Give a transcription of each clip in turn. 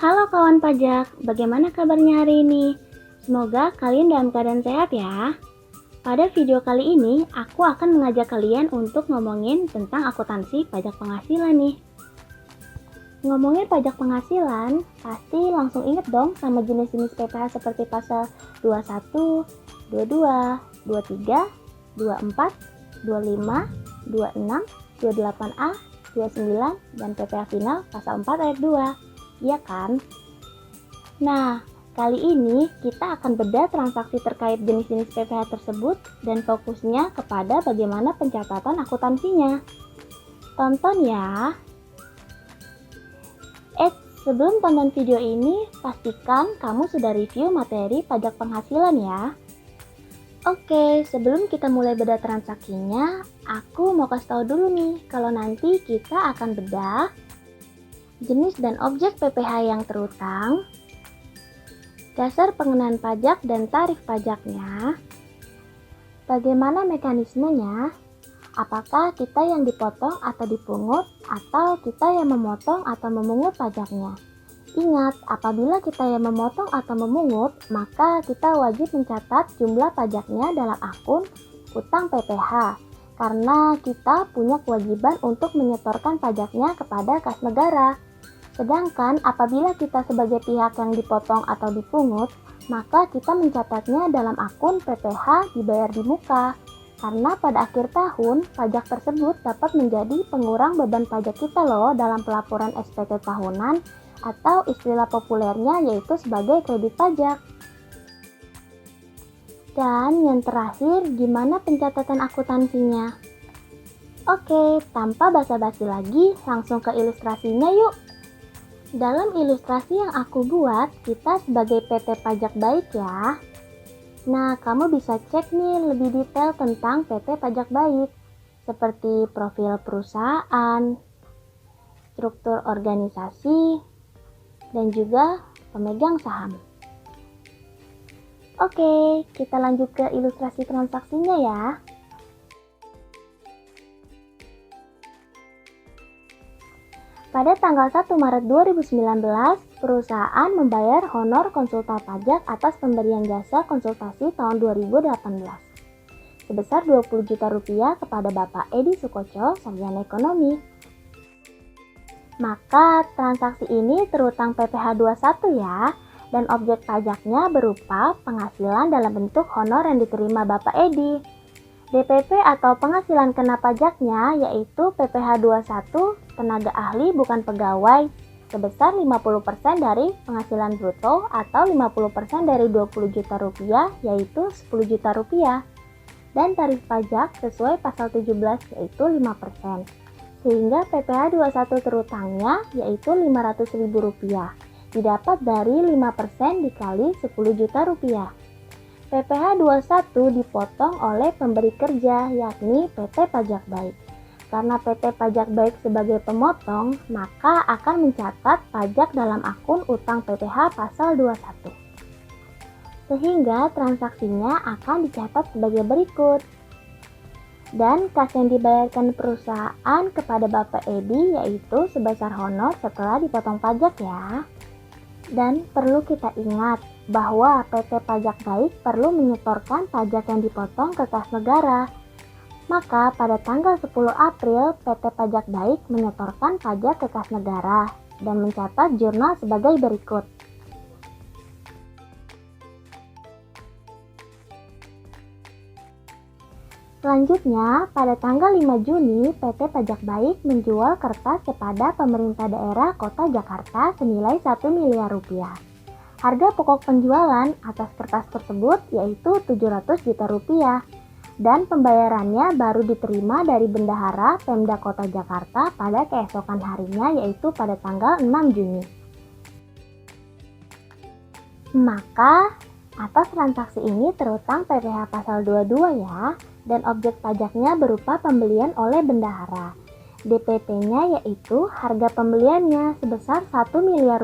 Halo kawan pajak, bagaimana kabarnya hari ini? Semoga kalian dalam keadaan sehat ya. Pada video kali ini, aku akan mengajak kalian untuk ngomongin tentang akuntansi pajak penghasilan nih. Ngomongin pajak penghasilan, pasti langsung inget dong sama jenis-jenis PPh seperti pasal 21, 22, 23, 24, 25, 26, 28A, 29, dan PPh final pasal 4 ayat 2. Iya kan? Nah, kali ini kita akan bedah transaksi terkait jenis-jenis PPh tersebut dan fokusnya kepada bagaimana pencatatan akuntansinya. Tonton ya. Sebelum tonton video ini, pastikan kamu sudah review materi pajak penghasilan ya. Oke, sebelum kita mulai bedah transaksinya, aku mau kasih tahu dulu nih kalau nanti kita akan bedah jenis dan objek PPh yang terutang, dasar pengenaan pajak dan tarif pajaknya, bagaimana mekanismenya, apakah kita yang dipotong atau dipungut, atau kita yang memotong atau memungut pajaknya. Ingat, apabila kita yang memotong atau memungut, maka kita wajib mencatat jumlah pajaknya dalam akun utang PPh, karena kita punya kewajiban untuk menyetorkan pajaknya kepada kas negara. Sedangkan apabila kita sebagai pihak yang dipotong atau dipungut, maka kita mencatatnya dalam akun PPh dibayar di muka. Karena pada akhir tahun, pajak tersebut dapat menjadi pengurang beban pajak kita loh dalam pelaporan SPT tahunan atau istilah populernya yaitu sebagai kredit pajak. Dan yang terakhir, gimana pencatatan akuntansinya? Oke, tanpa basa-basi lagi, langsung ke ilustrasinya yuk. Dalam ilustrasi yang aku buat, kita sebagai PT Pajak Baik ya. Nah, kamu bisa cek nih lebih detail tentang PT Pajak Baik, seperti profil perusahaan, struktur organisasi, dan juga pemegang saham. Oke, kita lanjut ke ilustrasi transaksinya ya. Pada tanggal 1 Maret 2019, perusahaan membayar honor konsultan pajak atas pemberian jasa konsultasi tahun 2018 sebesar Rp20 juta kepada Bapak Edi Sukoco, sarjana ekonomi. Maka transaksi ini terutang PPh 21 ya, dan objek pajaknya berupa penghasilan dalam bentuk honor yang diterima Bapak Edi. DPP atau penghasilan kena pajaknya yaitu PPh 21 tenaga ahli bukan pegawai sebesar 50% dari penghasilan bruto atau 50% dari Rp20 juta yaitu Rp10 juta dan tarif pajak sesuai pasal 17 yaitu 5%. Sehingga PPh 21 terutangnya yaitu Rp500.000 didapat dari 5% dikali Rp10 juta. PPh 21 dipotong oleh pemberi kerja yakni PT Pajak Baik. Karena PT Pajak Baik sebagai pemotong, maka akan mencatat pajak dalam akun utang PPh pasal 21. Sehingga transaksinya akan dicatat sebagai berikut. Dan kas yang dibayarkan perusahaan kepada Bapak Edi yaitu sebesar honor setelah dipotong pajak ya. Dan perlu kita ingat bahwa PT Pajak Baik perlu menyetorkan pajak yang dipotong ke kas negara. Maka pada tanggal 10 April PT Pajak Baik menyetorkan pajak ke kas negara dan mencatat jurnal sebagai berikut. Selanjutnya, pada tanggal 5 Juni, PT Pajak Baik menjual kertas kepada pemerintah daerah Kota Jakarta senilai Rp1 miliar. Harga pokok penjualan atas kertas tersebut yaitu Rp700 juta dan pembayarannya baru diterima dari Bendahara Pemda Kota Jakarta pada keesokan harinya yaitu pada tanggal 6 Juni. Maka, atas transaksi ini terutang PPh pasal 22 ya, dan objek pajaknya berupa pembelian oleh bendahara. DPP-nya yaitu harga pembeliannya sebesar Rp1 miliar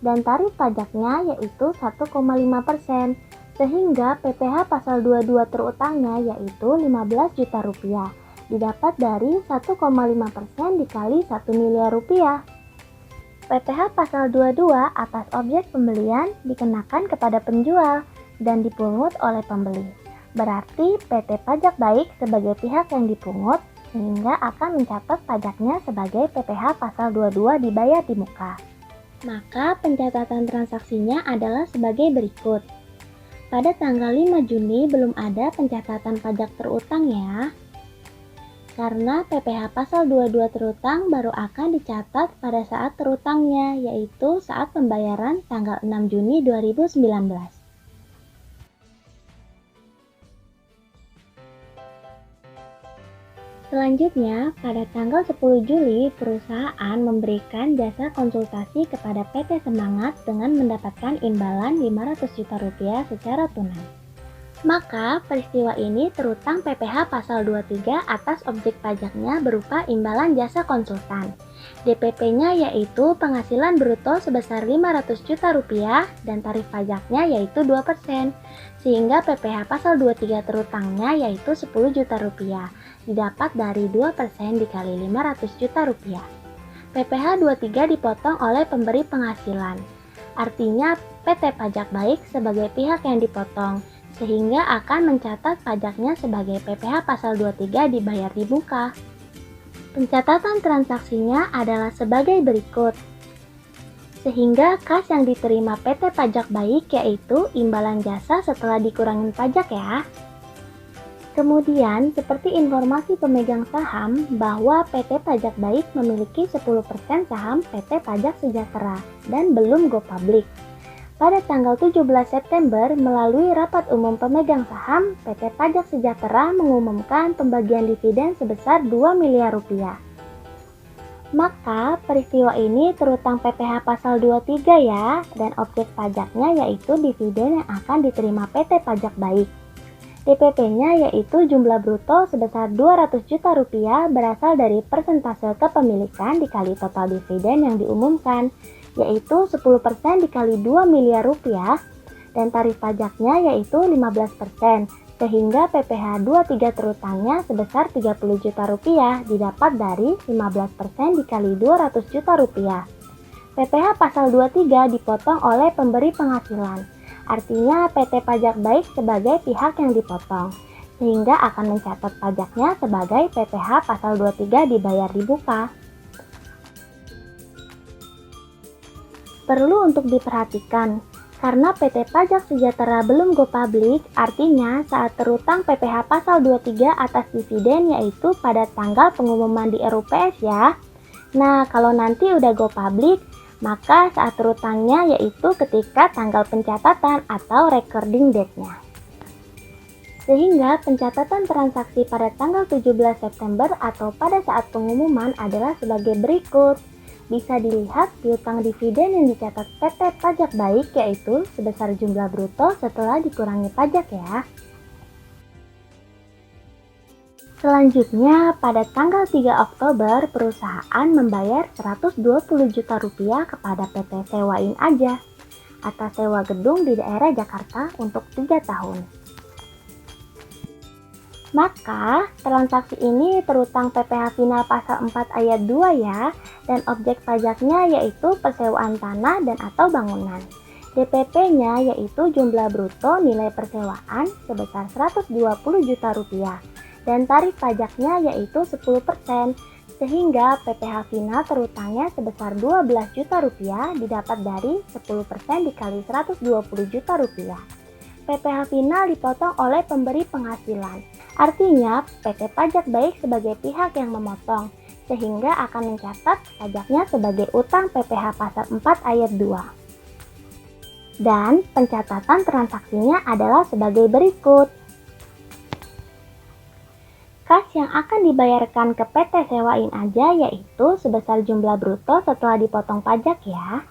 dan tarif pajaknya yaitu 1,5%, sehingga PPh pasal 22 terutangnya yaitu Rp15 juta didapat dari 1,5% dikali Rp1 miliar. PPh pasal 22 atas objek pembelian dikenakan kepada penjual dan dipungut oleh pembeli. Berarti PT Pajak Baik sebagai pihak yang dipungut sehingga akan mencatat pajaknya sebagai PPh pasal 22 dibayar di muka. Maka pencatatan transaksinya adalah sebagai berikut. Pada tanggal 5 Juni belum ada pencatatan pajak terutang ya. Karena PPh pasal 22 terutang baru akan dicatat pada saat terutangnya, yaitu saat pembayaran tanggal 6 Juni 2019. Selanjutnya, pada tanggal 10 Juli, perusahaan memberikan jasa konsultasi kepada PT Semangat dengan mendapatkan imbalan Rp500 juta secara tunai. Maka, peristiwa ini terutang PPh pasal 23 atas objek pajaknya berupa imbalan jasa konsultan. DPP-nya yaitu penghasilan bruto sebesar Rp500 juta dan tarif pajaknya yaitu 2%, sehingga PPh pasal 23 terutangnya yaitu Rp10 juta, didapat dari 2% dikali Rp500 juta. PPh 23 dipotong oleh pemberi penghasilan. Artinya PT Pajak Baik sebagai pihak yang dipotong, sehingga akan mencatat pajaknya sebagai PPh pasal 23 dibayar di muka. Pencatatan transaksinya adalah sebagai berikut. Sehingga kas yang diterima PT Pajak Baik yaitu imbalan jasa setelah dikurangin pajak ya. Kemudian, seperti informasi pemegang saham bahwa PT Pajak Baik memiliki 10% saham PT Pajak Sejahtera dan belum go public. Pada tanggal 17 September, melalui rapat umum pemegang saham, PT Pajak Sejahtera mengumumkan pembagian dividen sebesar Rp2 miliar. Maka, peristiwa ini terutang PPh pasal 23 ya, dan objek pajaknya yaitu dividen yang akan diterima PT Pajak Baik. DPP-nya yaitu jumlah bruto sebesar Rp200 juta berasal dari persentase kepemilikan dikali total dividen yang diumumkan, yaitu 10% dikali Rp2 miliar dan tarif pajaknya yaitu 15%, sehingga PPh 23 terutangnya sebesar Rp30 juta didapat dari 15% dikali Rp200 juta. PPh pasal 23 dipotong oleh pemberi penghasilan. Artinya PT Pajak Baik sebagai pihak yang dipotong, sehingga akan mencatat pajaknya sebagai PPh pasal 23 dibayar di muka. Perlu untuk diperhatikan, karena PT Pajak Sejahtera belum go public, artinya saat terutang PPh pasal 23 atas dividen yaitu pada tanggal pengumuman di RUPS ya. Nah, kalau nanti udah go public, maka saat terutangnya yaitu ketika tanggal pencatatan atau recording date-nya. Sehingga pencatatan transaksi pada tanggal 17 September atau pada saat pengumuman adalah sebagai berikut. Bisa dilihat piutang dividen yang dicatat PT Pajak Baik yaitu sebesar jumlah bruto setelah dikurangi pajak ya. Selanjutnya, pada tanggal 3 Oktober, perusahaan membayar Rp120 juta kepada PT Sewain Aja atas sewa gedung di daerah Jakarta untuk 3 tahun. Maka, transaksi ini terutang PPh final pasal 4 ayat 2 ya, dan objek pajaknya yaitu persewaan tanah dan atau bangunan. DPP-nya yaitu jumlah bruto nilai persewaan sebesar Rp120 juta. Dan tarif pajaknya yaitu 10%, sehingga PPh final terutangnya sebesar Rp12 juta didapat dari 10% dikali Rp120 juta. PPh final dipotong oleh pemberi penghasilan, artinya PT Pajak Baik sebagai pihak yang memotong, sehingga akan mencatat pajaknya sebagai utang PPh pasal 4 ayat 2. Dan pencatatan transaksinya adalah sebagai berikut. Kas yang akan dibayarkan ke PT Sewain Aja yaitu sebesar jumlah bruto setelah dipotong pajak ya.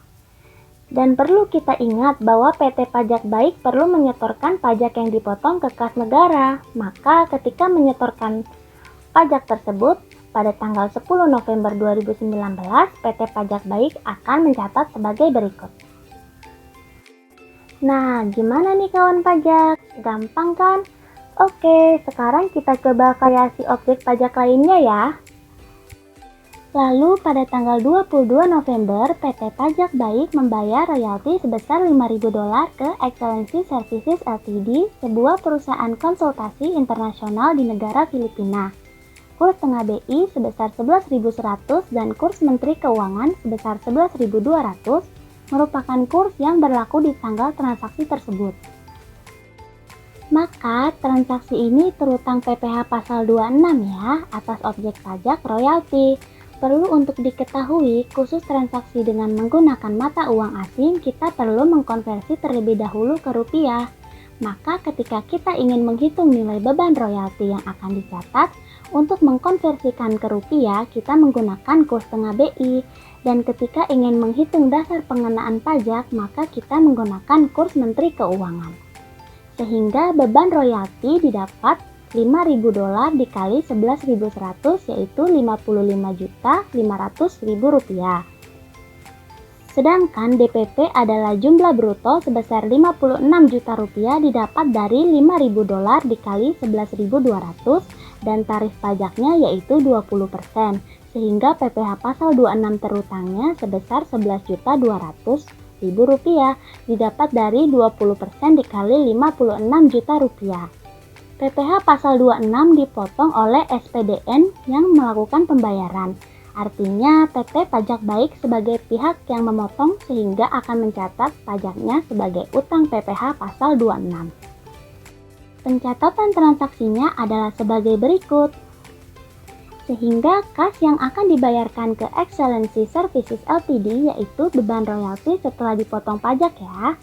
Dan perlu kita ingat bahwa PT Pajak Baik perlu menyetorkan pajak yang dipotong ke kas negara. Maka ketika menyetorkan pajak tersebut pada tanggal 10 November 2019, PT Pajak Baik akan mencatat sebagai berikut. Nah, gimana nih kawan pajak? Gampang kan? Oke, sekarang kita coba variasi objek pajak lainnya ya. Lalu pada tanggal 22 November, PT Pajak Baik membayar royalti sebesar $5.000 ke Excellency Services Ltd, sebuah perusahaan konsultasi internasional di negara Filipina. Kurs tengah BI sebesar 11.100 dan kurs Menteri Keuangan sebesar 11.200 merupakan kurs yang berlaku di tanggal transaksi tersebut. Maka transaksi ini terutang PPh pasal 26 ya atas objek pajak royalti. Perlu untuk diketahui, khusus transaksi dengan menggunakan mata uang asing, kita perlu mengkonversi terlebih dahulu ke rupiah. Maka ketika kita ingin menghitung nilai beban royalti yang akan dicatat, untuk mengkonversikan ke rupiah, kita menggunakan kurs tengah BI. Dan ketika ingin menghitung dasar pengenaan pajak, maka kita menggunakan kurs Menteri Keuangan. Sehingga beban royalti didapat $5.000 dikali 11.100 yaitu Rp55.500.000. Sedangkan DPP adalah jumlah bruto sebesar Rp56 juta didapat dari $5.000 dikali 11.200 dan tarif pajaknya yaitu 20%, sehingga PPh pasal 26 terutangnya sebesar Rp11.200.000 didapat dari 20% dikali Rp56 juta. PPh pasal 26 dipotong oleh SPDN yang melakukan pembayaran. Artinya PT Pajak Baik sebagai pihak yang memotong sehingga akan mencatat pajaknya sebagai utang PPh pasal 26. Pencatatan transaksinya adalah sebagai berikut. Sehingga kas yang akan dibayarkan ke Excellency Services Ltd yaitu beban royalti setelah dipotong pajak ya.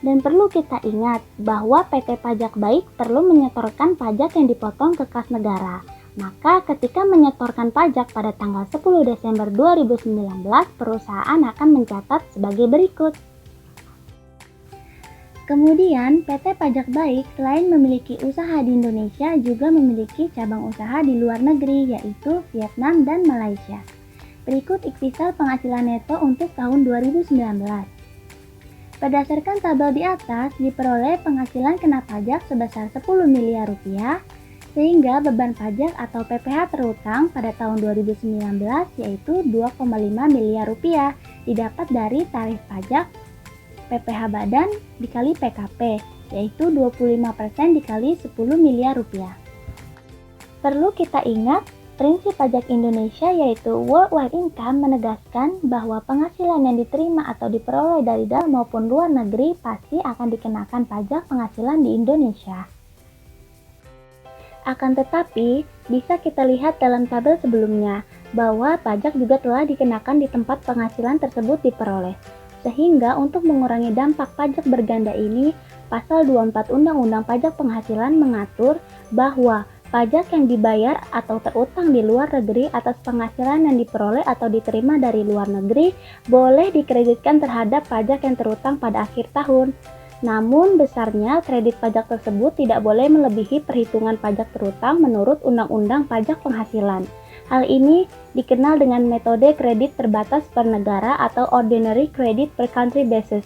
Dan perlu kita ingat bahwa PT Pajak Baik perlu menyetorkan pajak yang dipotong ke kas negara. Maka ketika menyetorkan pajak pada tanggal 10 Desember 2019, perusahaan akan mencatat sebagai berikut. Kemudian, PT Pajak Baik selain memiliki usaha di Indonesia juga memiliki cabang usaha di luar negeri yaitu Vietnam dan Malaysia. Berikut ikhtisar penghasilan neto untuk tahun 2019. Berdasarkan tabel di atas, diperoleh penghasilan kena pajak sebesar Rp10 miliar, sehingga beban pajak atau PPh terutang pada tahun 2019 yaitu Rp2,5 miliar didapat dari tarif pajak PPh badan dikali PKP, yaitu 25% dikali Rp10 miliar. Perlu kita ingat, prinsip pajak Indonesia yaitu worldwide income menegaskan bahwa penghasilan yang diterima atau diperoleh dari dalam maupun luar negeri pasti akan dikenakan pajak penghasilan di Indonesia. Akan tetapi, bisa kita lihat dalam tabel sebelumnya bahwa pajak juga telah dikenakan di tempat penghasilan tersebut diperoleh. Sehingga untuk mengurangi dampak pajak berganda ini, Pasal 24 Undang-Undang Pajak Penghasilan mengatur bahwa pajak yang dibayar atau terutang di luar negeri atas penghasilan yang diperoleh atau diterima dari luar negeri boleh dikreditkan terhadap pajak yang terutang pada akhir tahun. Namun besarnya kredit pajak tersebut tidak boleh melebihi perhitungan pajak terutang menurut Undang-Undang Pajak Penghasilan. Hal ini dikenal dengan metode kredit terbatas per negara atau Ordinary Credit per Country Basis.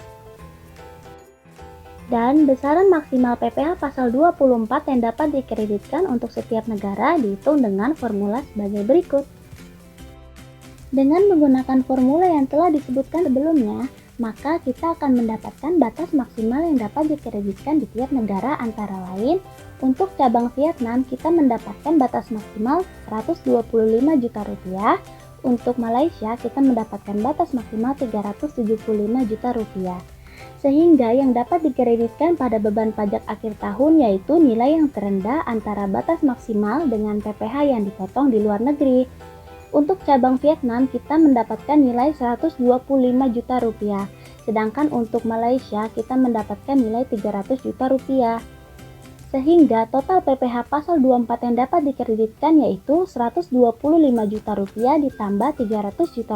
Dan besaran maksimal PPh pasal 24 yang dapat dikreditkan untuk setiap negara dihitung dengan formula sebagai berikut. Dengan menggunakan formula yang telah disebutkan sebelumnya, maka kita akan mendapatkan batas maksimal yang dapat dikreditkan di tiap negara antara lain. Untuk cabang Vietnam kita mendapatkan batas maksimal Rp125 juta. Untuk Malaysia kita mendapatkan batas maksimal Rp375 juta. Sehingga yang dapat dikreditkan pada beban pajak akhir tahun yaitu nilai yang terendah antara batas maksimal dengan PPh yang dipotong di luar negeri. Untuk cabang Vietnam kita mendapatkan nilai Rp125 juta, sedangkan untuk Malaysia kita mendapatkan nilai Rp300 juta. Sehingga total PPh pasal 24 yang dapat dikreditkan yaitu Rp125 juta ditambah Rp300 juta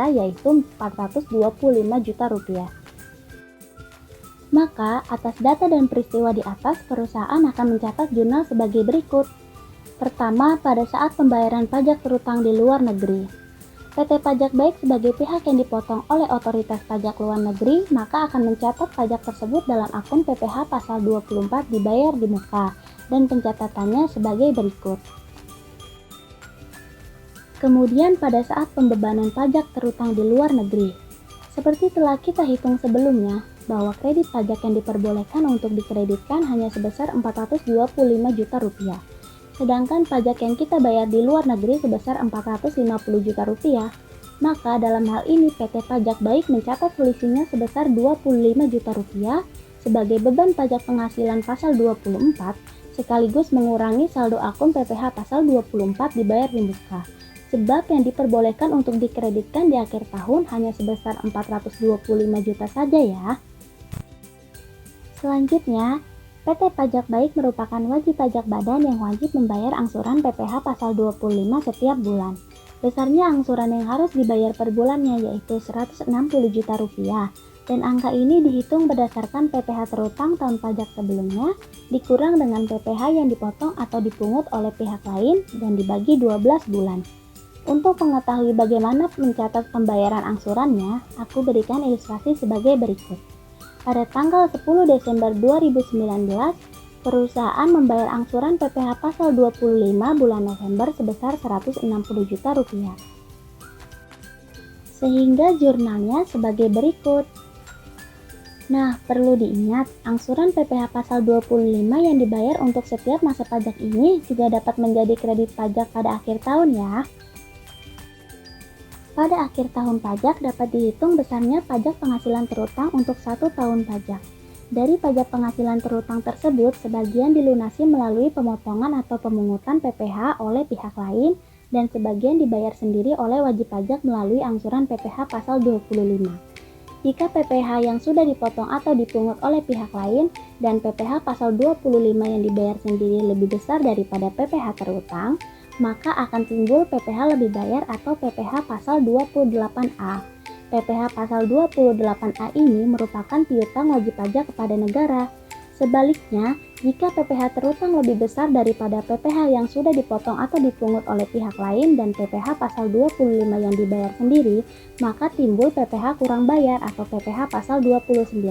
yaitu Rp425 juta. Maka, atas data dan peristiwa di atas, perusahaan akan mencatat jurnal sebagai berikut. Pertama, pada saat pembayaran pajak terutang di luar negeri. PT Pajak Baik sebagai pihak yang dipotong oleh otoritas pajak luar negeri, maka akan mencatat pajak tersebut dalam akun PPh pasal 24 dibayar di muka, dan pencatatannya sebagai berikut. Kemudian pada saat pembebanan pajak terutang di luar negeri. Seperti telah kita hitung sebelumnya, bahwa kredit pajak yang diperbolehkan untuk dikreditkan hanya sebesar 425 juta rupiah. Sedangkan pajak yang kita bayar di luar negeri sebesar 450 juta rupiah. Maka dalam hal ini PT Pajak Baik mencatat selisihnya sebesar 25 juta rupiah sebagai beban pajak penghasilan pasal 24 sekaligus mengurangi saldo akun PPh pasal 24 dibayar di muka. Sebab yang diperbolehkan untuk dikreditkan di akhir tahun hanya sebesar 425 juta saja ya. Selanjutnya, PT Pajak Baik merupakan wajib pajak badan yang wajib membayar angsuran PPh pasal 25 setiap bulan. Besarnya angsuran yang harus dibayar per bulannya yaitu 160 juta rupiah. Dan angka ini dihitung berdasarkan PPh terutang tahun pajak sebelumnya, dikurang dengan PPh yang dipotong atau dipungut oleh pihak lain dan dibagi 12 bulan. Untuk mengetahui bagaimana mencatat pembayaran angsurannya, aku berikan ilustrasi sebagai berikut. Pada tanggal 10 Desember 2019, perusahaan membayar angsuran PPh pasal 25 bulan November sebesar 160 juta rupiah. Sehingga jurnalnya sebagai berikut. Nah, perlu diingat, angsuran PPh pasal 25 yang dibayar untuk setiap masa pajak ini juga dapat menjadi kredit pajak pada akhir tahun ya. Pada akhir tahun pajak dapat dihitung besarnya pajak penghasilan terutang untuk 1 tahun pajak. Dari pajak penghasilan terutang tersebut, sebagian dilunasi melalui pemotongan atau pemungutan PPh oleh pihak lain dan sebagian dibayar sendiri oleh wajib pajak melalui angsuran PPh pasal 25. Jika PPh yang sudah dipotong atau dipungut oleh pihak lain dan PPh pasal 25 yang dibayar sendiri lebih besar daripada PPh terutang, maka akan timbul PPh lebih bayar atau PPh pasal 28A. PPh pasal 28A ini merupakan piutang wajib pajak kepada negara. Sebaliknya, jika PPh terutang lebih besar daripada PPh yang sudah dipotong atau dipungut oleh pihak lain dan PPh pasal 25 yang dibayar sendiri, maka timbul PPh kurang bayar atau PPh pasal 29.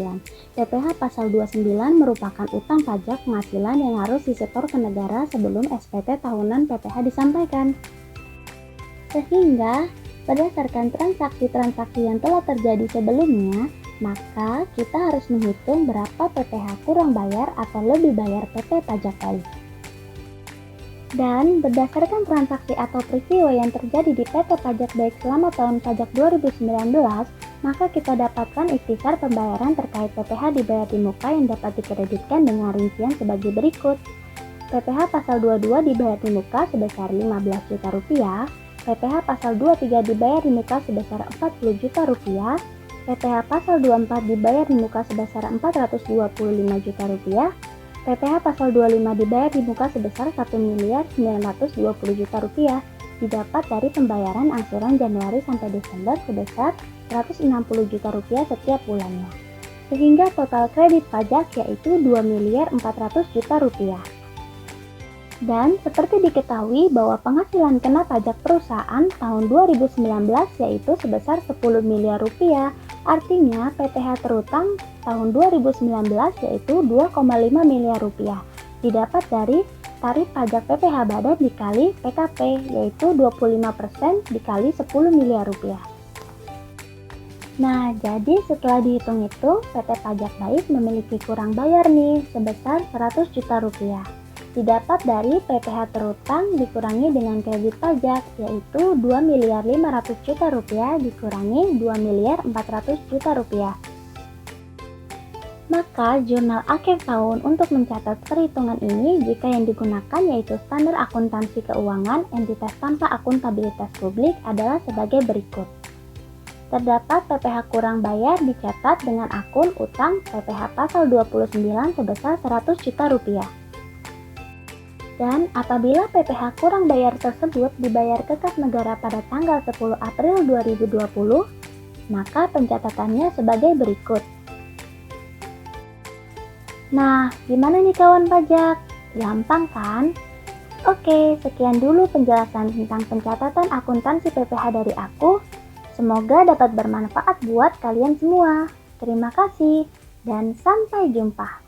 PPh pasal 29 merupakan utang pajak penghasilan yang harus disetor ke negara sebelum SPT tahunan PPh disampaikan. Sehingga, berdasarkan transaksi-transaksi yang telah terjadi sebelumnya, maka kita harus menghitung berapa PPh kurang bayar atau lebih bayar PT Pajak Baik. Dan berdasarkan transaksi atau peristiwa yang terjadi di PT Pajak Baik selama tahun pajak 2019, maka kita dapatkan ikhtisar pembayaran terkait PPh dibayar di muka yang dapat dikreditkan dengan rincian sebagai berikut. PPh pasal 22 dibayar di muka sebesar 15 juta rupiah, PPh pasal 23 dibayar di muka sebesar 40 juta rupiah, PPh pasal 24 dibayar di muka sebesar 425 juta rupiah, PPh pasal 25 dibayar di muka sebesar 1.920 juta rupiah, didapat dari pembayaran angsuran Januari sampai Desember sebesar 160 juta rupiah setiap bulannya. Sehingga total kredit pajak yaitu 2.400 juta rupiah. Dan seperti diketahui bahwa penghasilan kena pajak perusahaan tahun 2019 yaitu sebesar 10 miliar rupiah. Artinya PPh terutang tahun 2019 yaitu 2,5 miliar rupiah. Didapat dari tarif pajak PPh badan dikali PKP yaitu 25% dikali 10 miliar rupiah. Nah, jadi setelah dihitung itu PT Pajak Baik memiliki kurang bayar nih sebesar 100 juta rupiah. Didapat dari PPh terutang dikurangi dengan kredit pajak yaitu 2.500 juta rupiah dikurangi 2.400 juta rupiah. Maka jurnal akhir tahun untuk mencatat perhitungan ini jika yang digunakan yaitu standar akuntansi keuangan entitas tanpa akuntabilitas publik adalah sebagai berikut. Terdapat PPh kurang bayar dicatat dengan akun utang PPh pasal 29 sebesar 100 juta rupiah. Dan apabila PPh kurang bayar tersebut dibayar ke kas negara pada tanggal 10 April 2020, maka pencatatannya sebagai berikut. Nah, gimana nih kawan pajak? Gampang kan? Oke, sekian dulu penjelasan tentang pencatatan akuntansi PPh dari aku. Semoga dapat bermanfaat buat kalian semua. Terima kasih dan sampai jumpa.